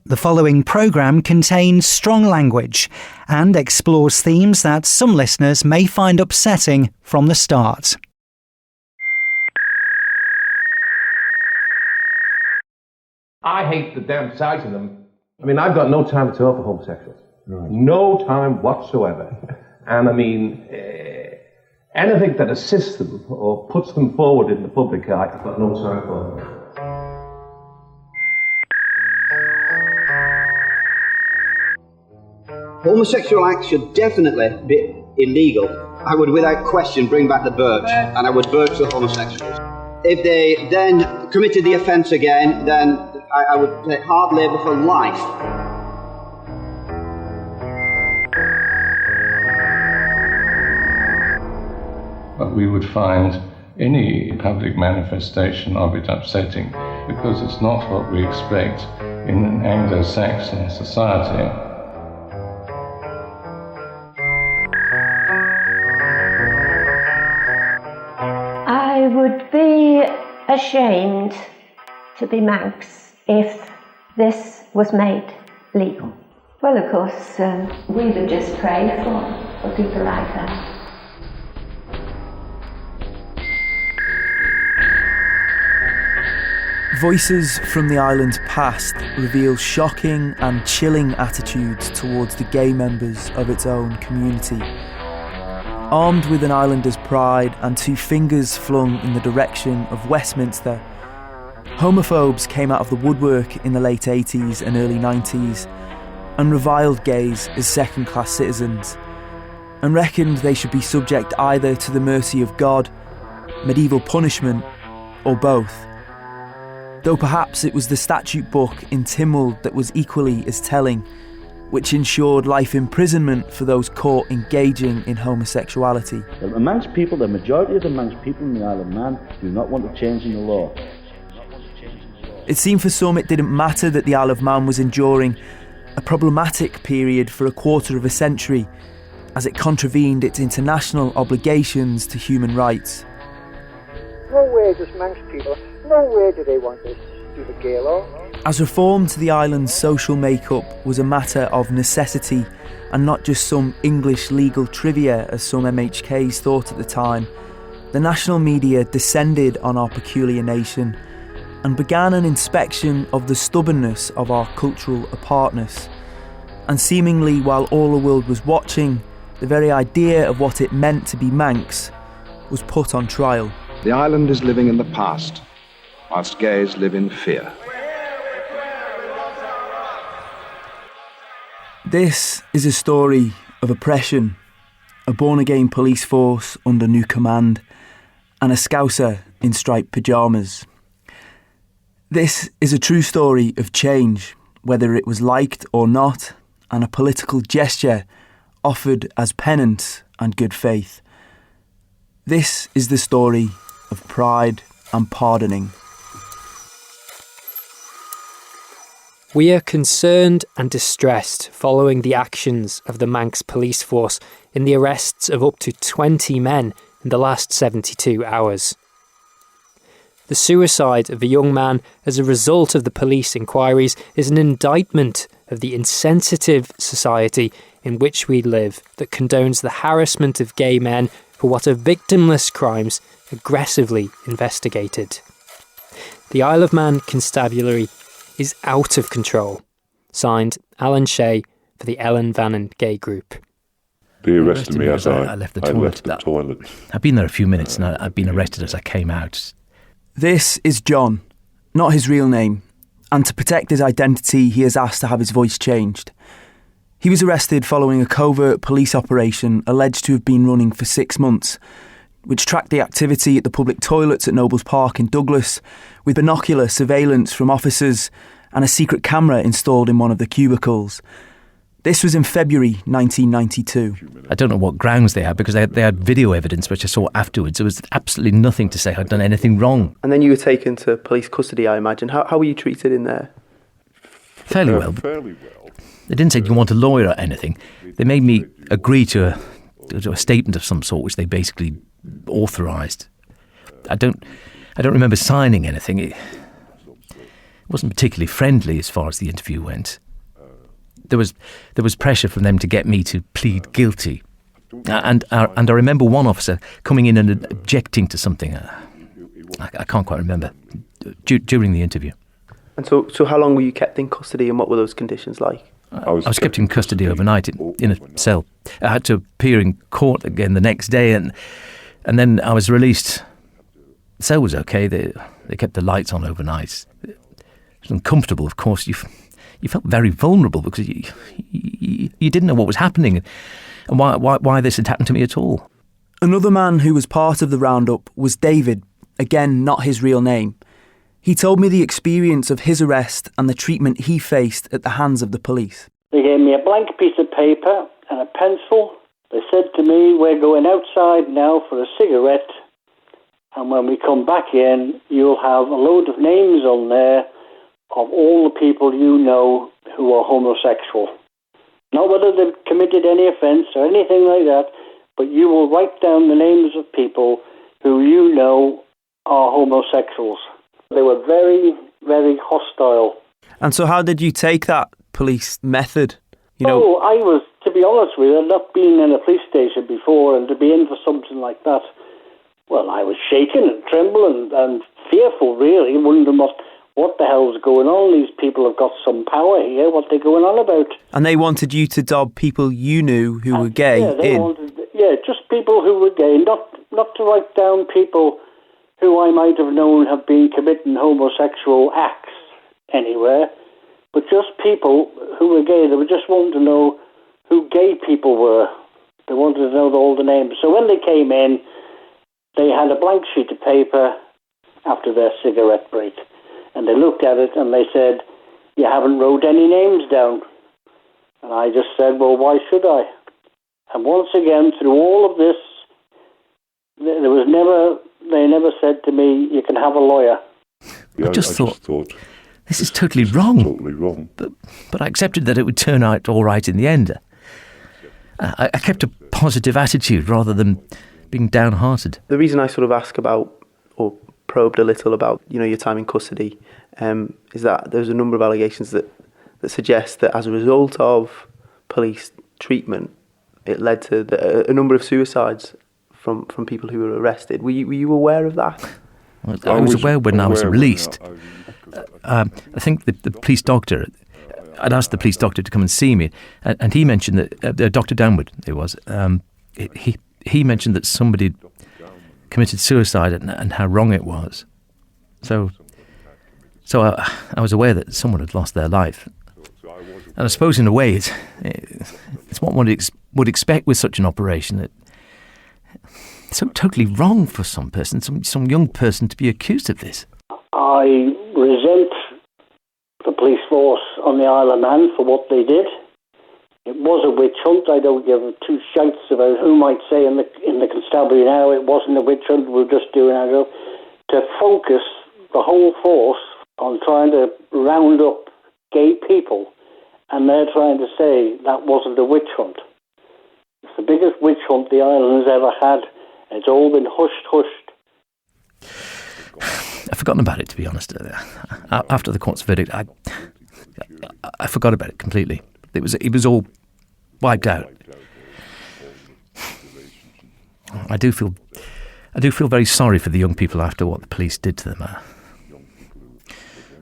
The following programme contains strong language and explores themes that some listeners may find upsetting from the start. I hate the damn sight of them. I mean, I've got no time at all for homosexuals. Right. No time whatsoever. And I mean, anything that assists them or puts them forward in the public eye, I've got no time for. Homosexual acts should definitely be illegal. I would without question bring back the birch, and I would birch the homosexuals. If they then committed the offence again, then I would take hard labour for life. But we would find any public manifestation of it upsetting because it's not what we expect in an Anglo-Saxon society. I would be ashamed to be Manx if this was made legal. Well, of course, we would just pray for people like that. Voices from the island's past reveal shocking and chilling attitudes towards the gay members of its own community. Armed with an islander's pride and two fingers flung in the direction of Westminster, homophobes came out of the woodwork in the late 80s and early 90s and reviled gays as second-class citizens and reckoned they should be subject either to the mercy of God, medieval punishment, or both. Though perhaps it was the statute book in Tynwald that was equally as telling, which ensured life imprisonment for those caught engaging in homosexuality. The Manx people, the majority of the Manx people in the Isle of Man, do not want to change in the law. It seemed for some it didn't matter that the Isle of Man was enduring a problematic period for a quarter of a century, as it contravened its international obligations to human rights. No way does Manx people, no way do they want this to the gay law. As reform to the island's social makeup was a matter of necessity and not just some English legal trivia as some MHKs thought at the time, the national media descended on our peculiar nation and began an inspection of the stubbornness of our cultural apartness. And seemingly while all the world was watching, the very idea of what it meant to be Manx was put on trial. The island is living in the past, whilst gays live in fear. This is a story of oppression, a born-again police force under new command, and a Scouser in striped pyjamas. This is a true story of change, whether it was liked or not, and a political gesture offered as penance and good faith. This is the story of pride and pardoning. We are concerned and distressed following the actions of the Manx police force in the arrests of up to 20 men in the last 72 hours. The suicide of a young man as a result of the police inquiries is an indictment of the insensitive society in which we live that condones the harassment of gay men for what are victimless crimes aggressively investigated. The Isle of Man Constabulary is out of control. Signed, Alan Shea for the Ellen Vannon Gay Group. They arrested me as I left the toilet. I've been there a few minutes and I've been arrested as I came out. This is John, not his real name, and to protect his identity he has asked to have his voice changed. He was arrested following a covert police operation alleged to have been running for 6 months, which tracked the activity at the public toilets at Nobles Park in Douglas, with binocular surveillance from officers and a secret camera installed in one of the cubicles. This was in February 1992. I don't know what grounds they had, because they had video evidence, which I saw afterwards. There was absolutely nothing to say I'd done anything wrong. And then you were taken to police custody, I imagine. How were you treated in there? Fairly well. They didn't say, do you want a lawyer or anything. They made me agree to a statement of some sort, which they basically authorised. I don't remember signing anything. wasn't particularly friendly as far as the interview went. There was pressure from them to get me to plead guilty. And I remember one officer coming in and objecting to something. I can't quite remember, during the interview. And so how long were you kept in custody, and what were those conditions like? I was kept in custody overnight in a cell. I had to appear in court again the next day, and then I was released. The cell was okay. They kept the lights on overnight. It was uncomfortable, of course. You felt very vulnerable because you didn't know what was happening and why this had happened to me at all. Another man who was part of the roundup was David, again not his real name. He told me the experience of his arrest and the treatment he faced at the hands of the police. They gave me a blank piece of paper and a pencil. They said to me, "We're going outside now for a cigarette, and when we come back in, you'll have a load of names on there of all the people you know who are homosexual. Not whether they've committed any offence or anything like that, but you will write down the names of people who you know are homosexuals." They were very, very hostile. And so how did you take that police method? I was, to be honest with you, not been in a police station before, and to be in for something like that, well, I was shaking and trembling and fearful, really, wondering what the hell's going on. These people have got some power here. What are they going on about? And they wanted you to dob people you knew who were gay just people who were gay, not to write down people who I might have known have been committing homosexual acts anywhere, but just people who were gay. They were just wanting to know who gay people were. They wanted to know all the names. So when they came in, they had a blank sheet of paper after their cigarette break, and they looked at it and they said, "You haven't wrote any names down." And I just said, "Well, why should I?" And once again, through all of this, they never said to me, "You can have a lawyer." I just thought, this is totally wrong. Totally wrong. But I accepted that it would turn out all right in the end. I kept a positive attitude rather than being downhearted. The reason I sort of ask about, or probed a little about, your time in custody, is that there's a number of allegations that suggest that as a result of police treatment, it led to a number of suicides from people who were arrested. Were you aware of that? I was aware when I was released. I think the police doctor, I'd asked the police doctor to come and see me, and he mentioned that, Dr. Downward it was, he mentioned that somebody committed suicide and how wrong it was. So I was aware that someone had lost their life. And I suppose in a way it's what one would expect with such an operation. It's so totally wrong for some person, some young person, to be accused of this. I resent the police force on the Isle of Man for what they did. It was a witch hunt. I don't give two shites about who might say in the constabulary now it wasn't a witch hunt. We're just doing our job. To focus the whole force on trying to round up gay people, and they're trying to say that wasn't a witch hunt. It's the biggest witch hunt the island has ever had. It's all been hushed. I've forgotten about it, to be honest. After the court's verdict, I forgot about it completely. It was all wiped out. I do feel very sorry for the young people after what the police did to them.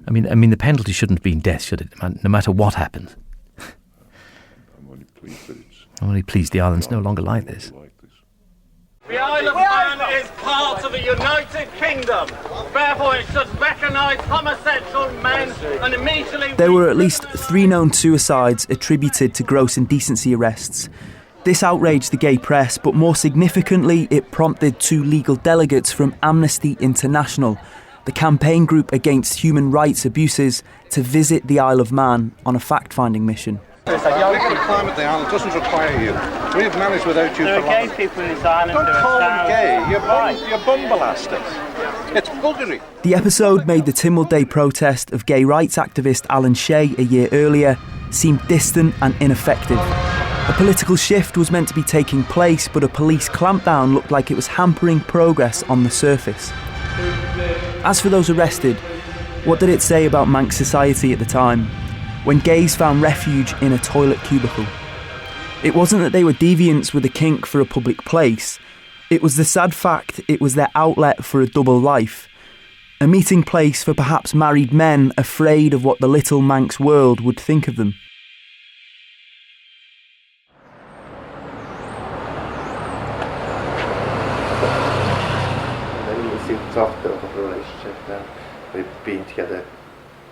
I mean, the penalty shouldn't have been death, should it? No matter what happened. I'm only pleased the island's no longer like this. The Isle of Man is part of the United Kingdom. Therefore, it should recognise homosexual men and immediately... There were at least 3 known suicides attributed to gross indecency arrests. This outraged the gay press, but more significantly, it prompted 2 legal delegates from Amnesty International, the campaign group against human rights abuses, to visit the Isle of Man on a fact-finding mission. The legal climate of the island doesn't require you. We have managed without you there for are gay people in this island. Don't call them gay. You're bumbelasters. It's buggery. The episode made the Tynwald Day protest of gay rights activist Alan Shea a year earlier seem distant and ineffective. A political shift was meant to be taking place, but a police clampdown looked like it was hampering progress on the surface. As for those arrested, What did it say about Manx society at the time, when gays found refuge in a toilet cubicle? It wasn't that they were deviants with a kink for a public place. It was the sad fact it was their outlet for a double life, a meeting place for perhaps married men afraid of what the little Manx world would think of them. It seems tough to build up a relationship now. We've been together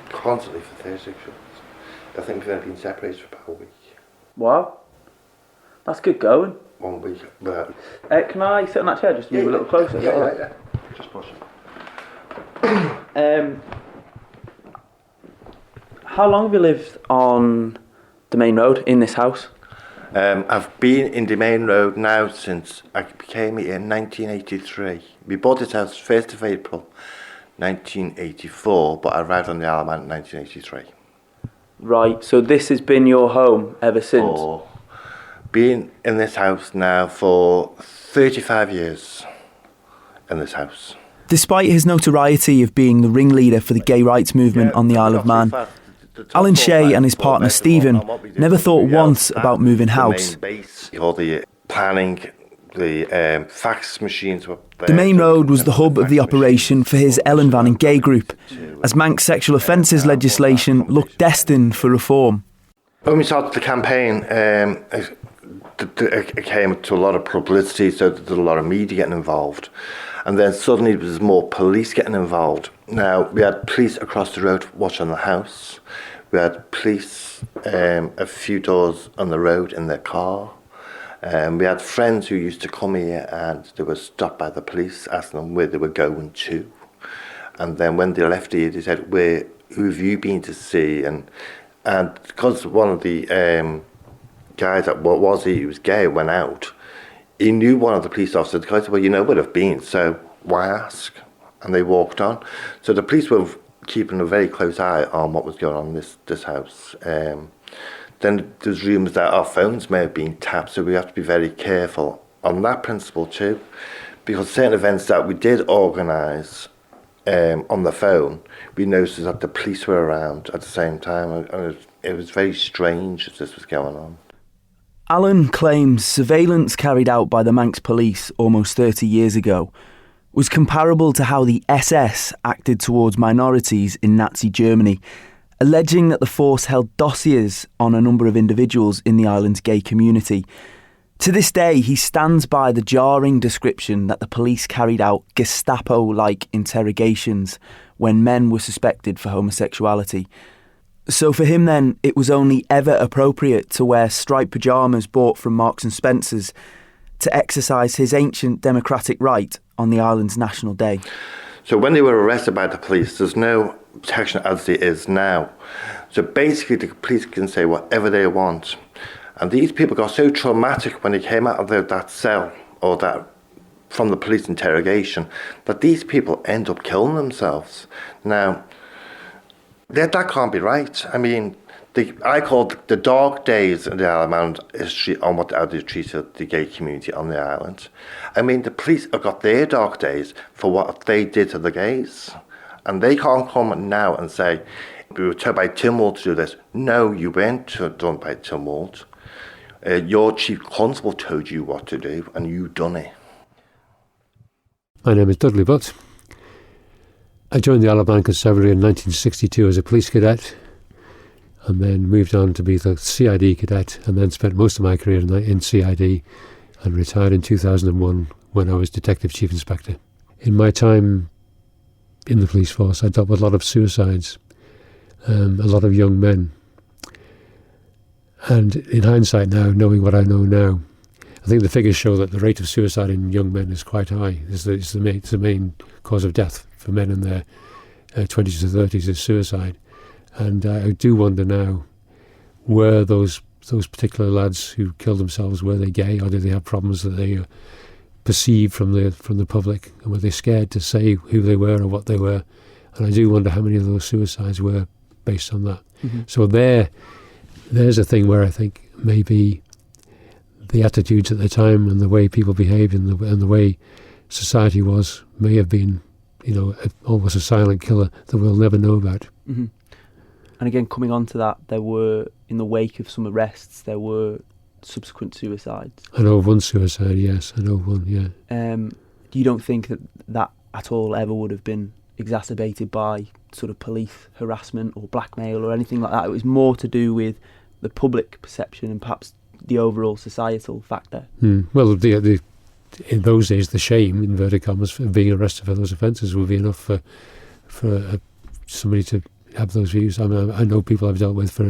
constantly for 36 years. I think we've only been separated for about a week. Wow. That's good going. 1 week. Can I sit on that chair just to move a little closer? Yeah. Just push it. How long have you lived on the main road in this house? I've been in the main road now since I came here in 1983. We bought this house 1st of April 1984, but I arrived on the Isle of Man in 1983. Right, so this has been your home ever since? Been in this house now for 35 years in this house. Despite his notoriety of being the ringleader for the gay rights movement on the Isle of Man, Alan Shea and his partner Stephen never thought once about moving house. All the planning, the fax machines were there. The main road was the hub of the operation for his Ellen Van and Gay group, as Manx sexual offences legislation looked destined for reform. When we started the campaign, it came to a lot of publicity, so there was a lot of media getting involved. And then suddenly there was more police getting involved. Now, we had police across the road watching the house. We had police a few doors on the road in their car. We had friends who used to come here and they were stopped by the police, asking them where they were going to. And then when they left here, they said, who have you been to see? And because one of the guys that he was gay, went out, he knew one of the police officers. The guy said, well, you know where I've been, so why ask? And they walked on. So the police were keeping a very close eye on what was going on in this house. Then there's rumours that our phones may have been tapped, so we have to be very careful on that principle too, because certain events that we did organise on the phone, we noticed that the police were around at the same time, and it was very strange as this was going on. Alan claims surveillance carried out by the Manx police almost 30 years ago was comparable to how the SS acted towards minorities in Nazi Germany, alleging that the force held dossiers on a number of individuals in the island's gay community. To this day, he stands by the jarring description that the police carried out Gestapo-like interrogations when men were suspected for homosexuality. So for him then, it was only ever appropriate to wear striped pyjamas bought from Marks and Spencer's to exercise his ancient democratic right on the island's National Day. So when they were arrested by the police, there's no protection as there is now. So basically the police can say whatever they want. And these people got so traumatic when they came out of that cell or that from the police interrogation that these people end up killing themselves. Now, that can't be right. I mean, I call the dark days in the Isle of Man history on how they treated the gay community on the island. I mean, the police have got their dark days for what they did to the gays. And they can't come now and say, we were told by Tynwald to do this. No, you weren't done by Tynwald. Your chief constable told you what to do, and you've done it. My name is Dudley Butt. I joined the Isle of Man Constabulary in 1962 as a police cadet, and then moved on to be the CID cadet, and then spent most of my career in CID, and retired in 2001 when I was Detective Chief Inspector. In my time in the police force, I dealt with a lot of suicides, a lot of young men. And in hindsight now, knowing what I know now, I think the figures show that the rate of suicide in young men is quite high. It's the main cause of death for men in their 20s to 30s is suicide. And I do wonder now, were those particular lads who killed themselves, were they gay, or did they have problems that they perceived from the public, and were they scared to say who they were or what they were? And I do wonder how many of those suicides were based on that. Mm-hmm. So there's a thing where I think maybe the attitudes at the time and the way people behaved and the way society was may have been almost a silent killer that we'll never know about. Mm-hmm. And again, coming on to that, there were, in the wake of some arrests, there were subsequent suicides. I know of one suicide, yes. I know of one, yeah. You don't think that at all ever would have been exacerbated by sort of police harassment or blackmail or anything like that? It was more to do with the public perception and perhaps the overall societal factor. Well, in those days, the shame, inverted commas, for being arrested for those offences would be enough for somebody to have those views. I mean, I know people I've dealt with for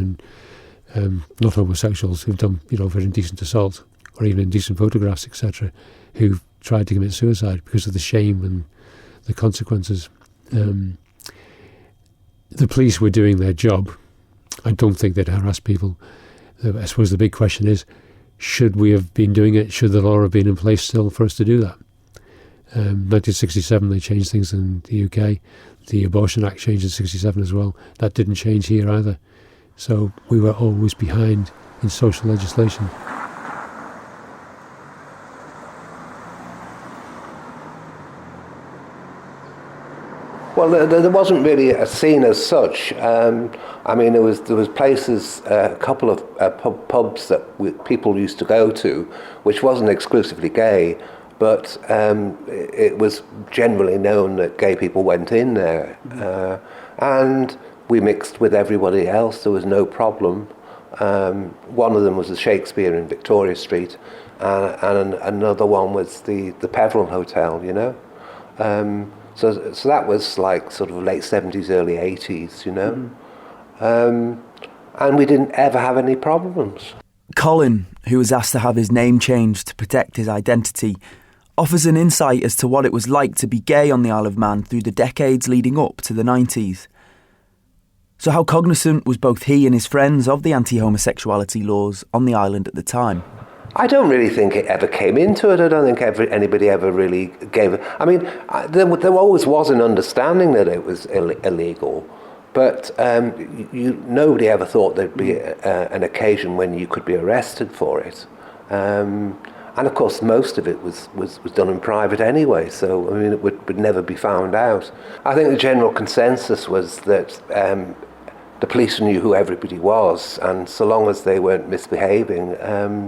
not homosexuals who've done, for indecent assault or even indecent photographs, etc., who've tried to commit suicide because of the shame and the consequences. The police were doing their job. I don't think they'd harass people. I suppose the big question is, should we have been doing it? Should the law have been in place still for us to do that? 1967, they changed things in the UK. The Abortion Act changed in 67 as well. That didn't change here either. So we were always behind in social legislation. Well, there wasn't really a scene as such. I mean, there was places, a couple of pubs that people used to go to, which wasn't exclusively gay, but it was generally known that gay people went in there, and we mixed with everybody else. There was no problem. One of them was the Shakespeare in Victoria Street, and another one was the Peveril Hotel. So that was like sort of late 70s, early 80s, and we didn't ever have any problems. Colin, who was asked to have his name changed to protect his identity, offers an insight as to what it was like to be gay on the Isle of Man through the decades leading up to the 90s. So how cognizant was both he and his friends of the anti-homosexuality laws on the island at the time? I don't really think it ever came into it. I don't think anybody ever really gave it. I mean, there always was an understanding that it was illegal, but nobody ever thought there'd be an occasion when you could be arrested for it. And of course, most of it was done in private anyway, so I mean, it would never be found out. I think the general consensus was that the police knew who everybody was, and so long as they weren't misbehaving,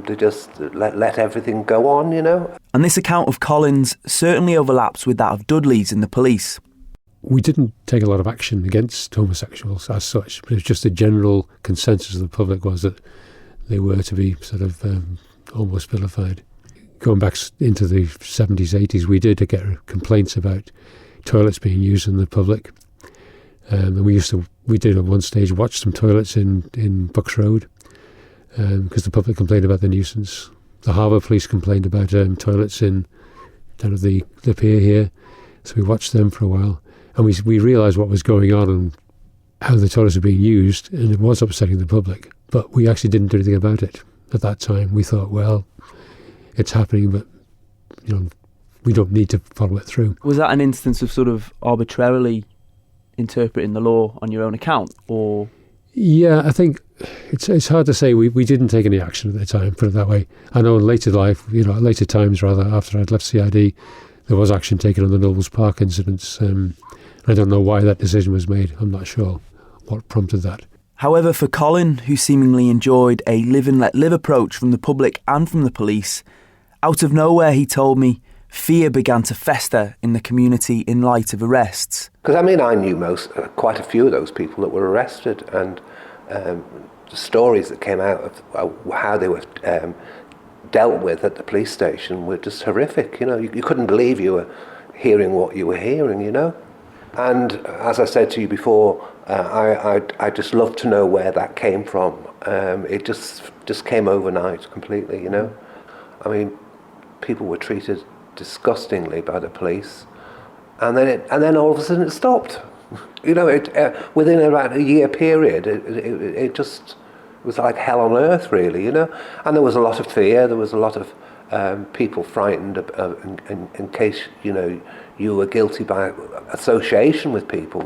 they just let everything go on, And this account of Colin's certainly overlaps with that of Dudley's in the police. We didn't take a lot of action against homosexuals as such, but it was just the general consensus of the public was that they were to be sort of almost vilified. Going back into the 70s, 80s, we did get complaints about toilets being used in the public. And we did at one stage watch some toilets in Bucks Road because the public complained about the nuisance. The Harbour Police complained about toilets down at the pier here, so we watched them for a while, and we realised what was going on and how the toilets were being used, and it was upsetting the public. But we actually didn't do anything about it at that time. We thought, well, it's happening, but we don't need to follow it through. Was that an instance of sort of arbitrarily interpreting the law on your own account, or? Yeah, I think it's hard to say. We didn't take any action at the time, put it that way. I know in later life, later times rather, after I'd left CID, there was action taken on the Nobles Park incidents. I don't know why that decision was made. I'm not sure what prompted that. However, for Colin, who seemingly enjoyed a live and let live approach from the public and from the police, out of nowhere, he told me, fear began to fester in the community in light of arrests. Because I mean, I knew quite a few of those people that were arrested, and the stories that came out of how they were dealt with at the police station were just horrific. You couldn't believe you were hearing what you were hearing. And as I said to you before, I just love to know where that came from. It just came overnight completely. I mean, people were treated disgustingly by the police, and then all of a sudden it stopped. Within about a year period, it just was like hell on earth, really. And there was a lot of fear. There was a lot of people frightened in case you were guilty by association with people.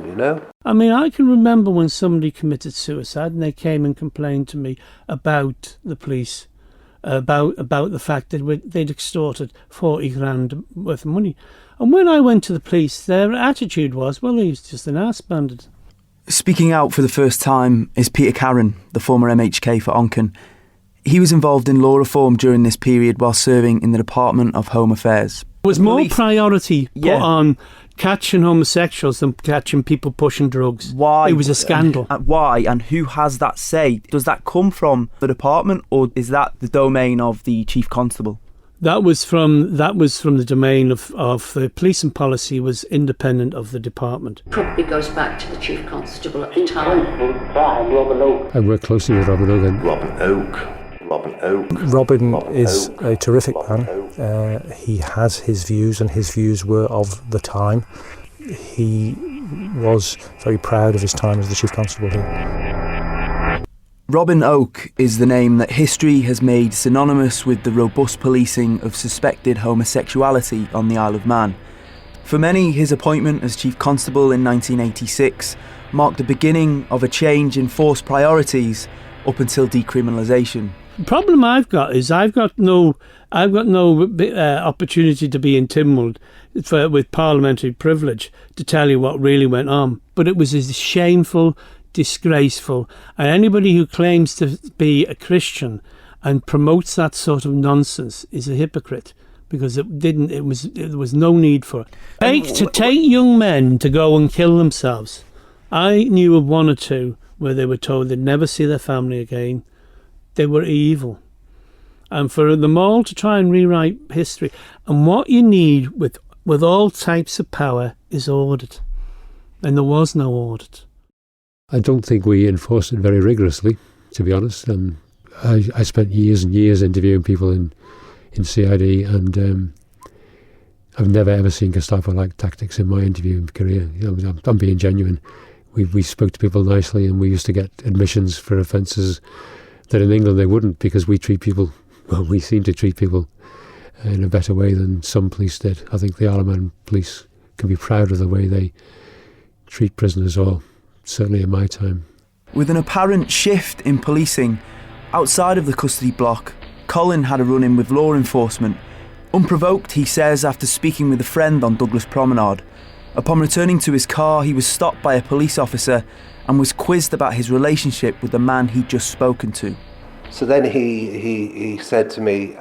I mean, I can remember when somebody committed suicide and they came and complained to me about the police. About the fact that they'd extorted 40 grand worth of money. And when I went to the police, their attitude was, well, he's just an arse bandit. Speaking out for the first time is Peter Karran, the former MHK for Onken. He was involved in law reform during this period while serving in the Department of Home Affairs. There was more priority put on catching homosexuals than catching people pushing drugs. Why? It was a scandal. Why? And who has that say? Does that come from the department, or is that the domain of the Chief Constable? That was from the domain of the police, and policy was independent of the department. Probably goes back to the Chief Constable at the time. Robin Oak. I worked closely with Robin Oak. Robin is a terrific man. He has his views, and his views were of the time. He was very proud of his time as the Chief Constable here. Robin Oak is the name that history has made synonymous with the robust policing of suspected homosexuality on the Isle of Man. For many, his appointment as Chief Constable in 1986 marked the beginning of a change in force priorities up until decriminalisation. The problem I've got is I've got no opportunity to be in Tynwald with parliamentary privilege to tell you what really went on. But it was as shameful, disgraceful, and anybody who claims to be a Christian and promotes that sort of nonsense is a hypocrite, because there was no need for it. To take young men to go and kill themselves. I knew of one or two where they were told they'd never see their family again. They were evil. And for them all to try and rewrite history, and what you need with all types of power is audit, and there was no audit. I don't think we enforced it very rigorously, to be honest. I spent years and years interviewing people in CID, and I've never ever seen Gestapo-like tactics in my interviewing career. I'm being genuine. We spoke to people nicely, and we used to get admissions for offences that in England they wouldn't, because we seem to treat people in a better way than some police did. I think the Isle of Man police can be proud of the way they treat prisoners, or certainly in my time. With an apparent shift in policing outside of the custody block, Colin had a run-in with law enforcement. Unprovoked, he says, after speaking with a friend on Douglas Promenade. Upon returning to his car, he was stopped by a police officer and was quizzed about his relationship with the man he'd just spoken to. So then he said to me,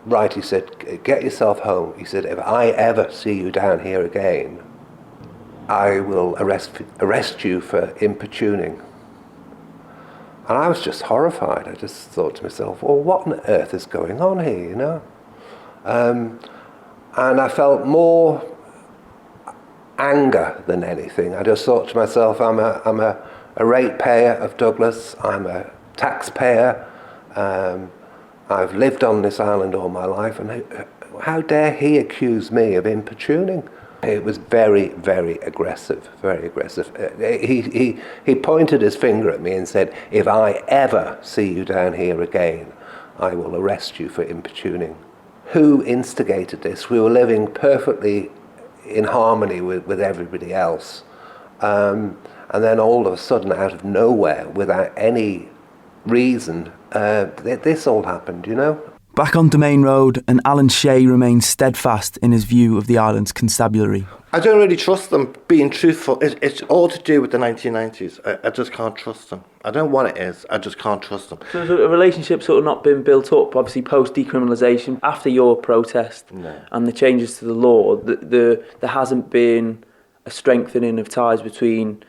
right, he said, get yourself home. He said, if I ever see you down here again, I will arrest you for importuning. And I was just horrified. I just thought to myself, well, what on earth is going on here, you know? And I felt more anger than anything. I just thought to myself, I'm a ratepayer of Douglas, I'm a taxpayer, I've lived on this island all my life, and how dare he accuse me of importuning? It was very, very aggressive, very aggressive. He pointed his finger at me and said, if I ever see you down here again, I will arrest you for importuning. Who instigated this? We were living perfectly in harmony with everybody else. And then all of a sudden, out of nowhere, without any reason, this all happened, you know? Back on Domain Road, and Alan Shea remains steadfast in his view of the island's constabulary. I don't really trust them being truthful. It's all to do with the 1990s. I just can't trust them. I don't know what it is, I just can't trust them. So has a relationship sort of not been built up, obviously post-decriminalisation, after your protest and the changes to the law, there hasn't been a strengthening of ties between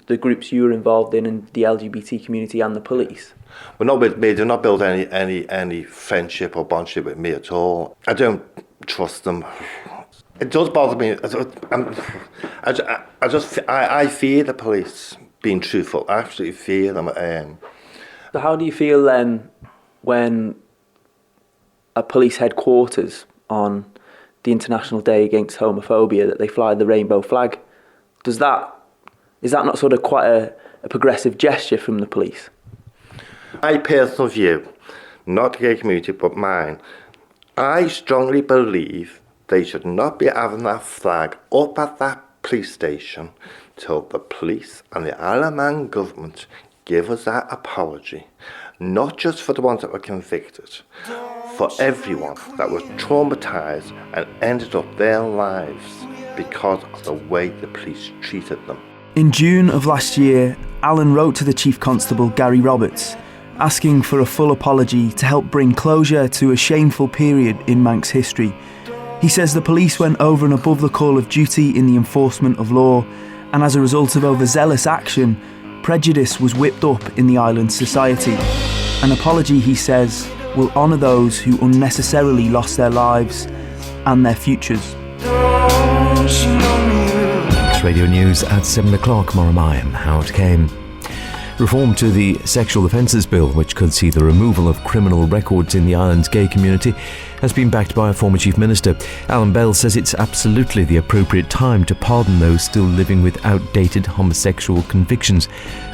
the groups you were involved in and the LGBT community and the police? Well, not with me. They've not built any friendship or bondship with me at all. I don't trust them. It does bother me. I fear the police being truthful. I absolutely fear them. So how do you feel then when at police headquarters on the International Day Against Homophobia that they fly the rainbow flag? Is that not sort of quite a progressive gesture from the police? My personal view, not the gay community but mine, I strongly believe they should not be having that flag up at that police station till the police and the Isle of Man government give us that apology, not just for the ones that were convicted, for everyone that was traumatised and ended up their lives because of the way the police treated them. In June of last year, Alan wrote to the Chief Constable Gary Roberts, asking for a full apology to help bring closure to a shameful period in Manx history. He says the police went over and above the call of duty in the enforcement of law, and as a result of overzealous action, prejudice was whipped up in the island's society. An apology, he says, will honour those who unnecessarily lost their lives and their futures. Radio News at 7 o'clock. Moramayam, how it came. Reform to the Sexual Offences Bill, which could see the removal of criminal records in the island's gay community, has been backed by a former Chief Minister. Allan Bell says it's absolutely the appropriate time to pardon those still living with outdated homosexual convictions.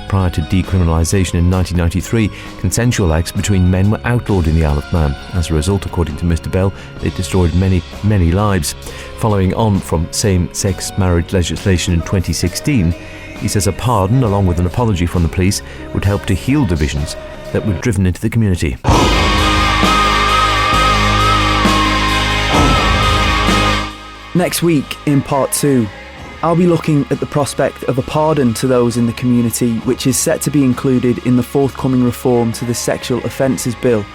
Prior to decriminalisation in 1993, consensual acts between men were outlawed in the Isle of Man. As a result, according to Mr Bell, it destroyed many, many lives. Following on from same-sex marriage legislation in 2016, he says a pardon, along with an apology from the police, would help to heal divisions that were driven into the community. Next week, in part 2, I'll be looking at the prospect of a pardon to those in the community, which is set to be included in the forthcoming reform to the Sexual Offences Bill.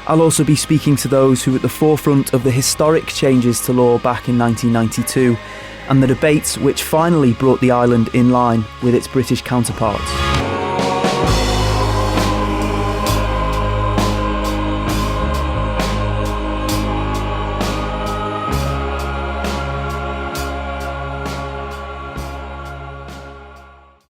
I'll also be speaking to those who were at the forefront of the historic changes to law back in 1992 and the debates which finally brought the island in line with its British counterparts.